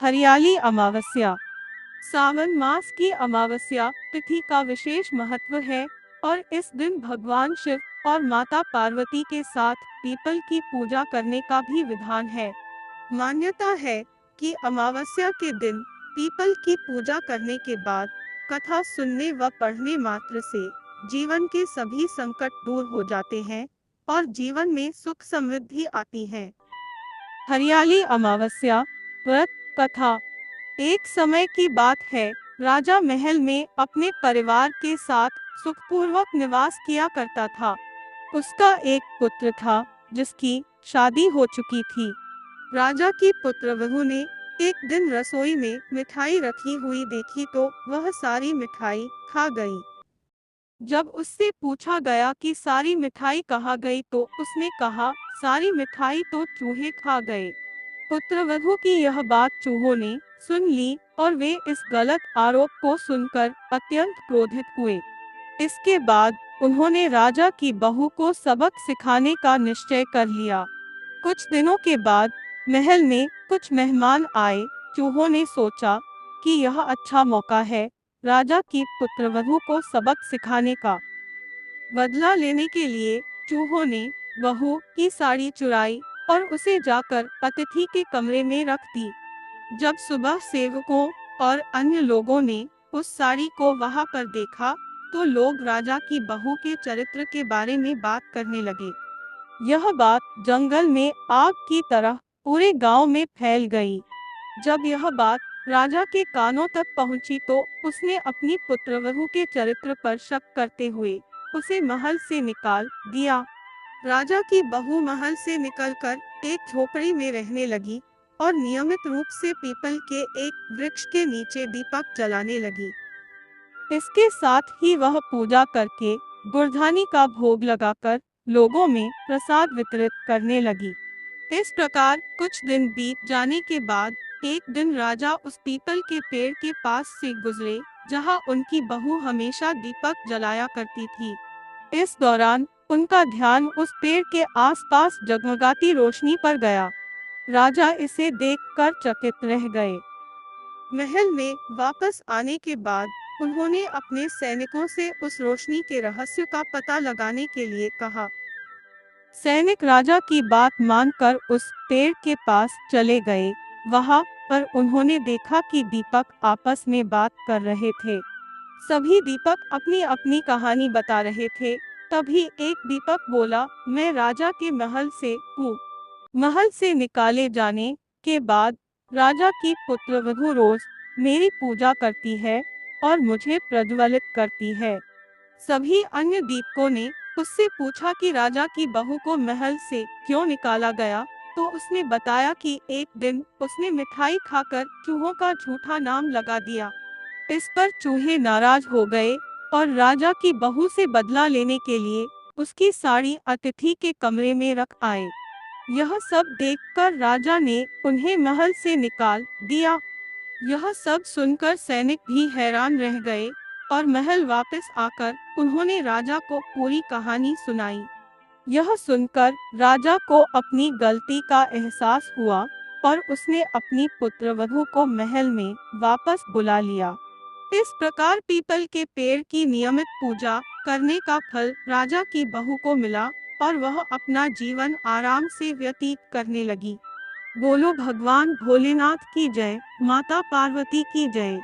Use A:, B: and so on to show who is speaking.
A: हरियाली अमावस्या। सावन मास की अमावस्या तिथि का विशेष महत्व है और इस दिन भगवान शिव और माता पार्वती के साथ पीपल की पूजा करने का भी विधान है। मान्यता है कि अमावस्या के दिन पीपल की पूजा करने के बाद कथा सुनने व पढ़ने मात्र से जीवन के सभी संकट दूर हो जाते हैं और जीवन में सुख समृद्धि आती है। हरियाली अमावस्या व्रत कथा। एक समय की बात है, राजा महल में अपने परिवार के साथ सुखपूर्वक निवास किया करता था। उसका एक पुत्र था जिसकी शादी हो चुकी थी। राजा की पुत्र बहू ने एक दिन रसोई में मिठाई रखी हुई देखी तो वह सारी मिठाई खा गई। जब उससे पूछा गया कि सारी मिठाई कहाँ गई तो उसने कहा, सारी मिठाई तो चूहे खा गए। पुत्रवधू की यह बात चूहों ने सुन ली और वे इस गलत आरोप को सुनकर अत्यंत क्रोधित हुए। इसके बाद उन्होंने राजा की बहू को सबक सिखाने का निश्चय कर लिया। कुछ दिनों के बाद महल में कुछ मेहमान आए। चूहों ने सोचा कि यह अच्छा मौका है राजा की पुत्रवधू को सबक सिखाने का। बदला लेने के लिए चूहों ने बहू की साड़ी चुराई और उसे जाकर अतिथि के कमरे में रख दी। जब सुबह सेवकों और अन्य लोगों ने उस साड़ी को वहां पर देखा तो लोग राजा की बहू के चरित्र के बारे में बात करने लगे। यह बात जंगल में आग की तरह पूरे गांव में फैल गई। जब यह बात राजा के कानों तक पहुंची तो उसने अपनी पुत्रवधू के चरित्र पर शक करते हुए उसे महल से निकाल दिया। राजा की बहू महल से निकलकर एक झोपड़ी में रहने लगी और नियमित रूप से पीपल के एक वृक्ष के नीचे दीपक जलाने लगी। इसके साथ ही वह पूजा करके गुड़धानी का भोग लगाकर लोगों में प्रसाद वितरित करने लगी। इस प्रकार कुछ दिन बीत जाने के बाद एक दिन राजा उस पीपल के पेड़ के पास से गुजरे जहां उनकी बहू हमेशा दीपक जलाया करती थी। इस दौरान उनका ध्यान उस पेड़ के आसपास जगमगाती रोशनी पर गया। राजा इसे देखकर चकित रह गए। महल में वापस आने के बाद उन्होंने अपने सैनिकों से उस रोशनी के रहस्य का पता लगाने के लिए कहा। सैनिक राजा की बात मानकर उस पेड़ के पास चले गए। वहां पर उन्होंने देखा कि दीपक आपस में बात कर रहे थे। सभी दीपक अपनी अपनी कहानी बता रहे थे। तभी एक दीपक बोला, मैं राजा के महल से हूँ। महल से निकाले जाने के बाद राजा की पुत्रवधू रोज मेरी पूजा करती है और मुझे प्रज्वलित करती है। सभी अन्य दीपकों ने उससे पूछा कि राजा की बहू को महल से क्यों निकाला गया, तो उसने बताया कि एक दिन उसने मिठाई खाकर चूहों का झूठा नाम लगा दिया। इस पर चूहे नाराज हो गए और राजा की बहू से बदला लेने के लिए उसकी साड़ी अतिथि के कमरे में रख आए। यह सब देखकर राजा ने उन्हें महल से निकाल दिया। यह सब सुनकर सैनिक भी हैरान रह गए और महल वापस आकर उन्होंने राजा को पूरी कहानी सुनाई। यह सुनकर राजा को अपनी गलती का एहसास हुआ और उसने अपनी पुत्रवधू को महल में वापस बुला लिया। इस प्रकार पीपल के पेड़ की नियमित पूजा करने का फल राजा की बहू को मिला और वह अपना जीवन आराम से व्यतीत करने लगी। बोलो भगवान भोलेनाथ की जय, माता पार्वती की जय।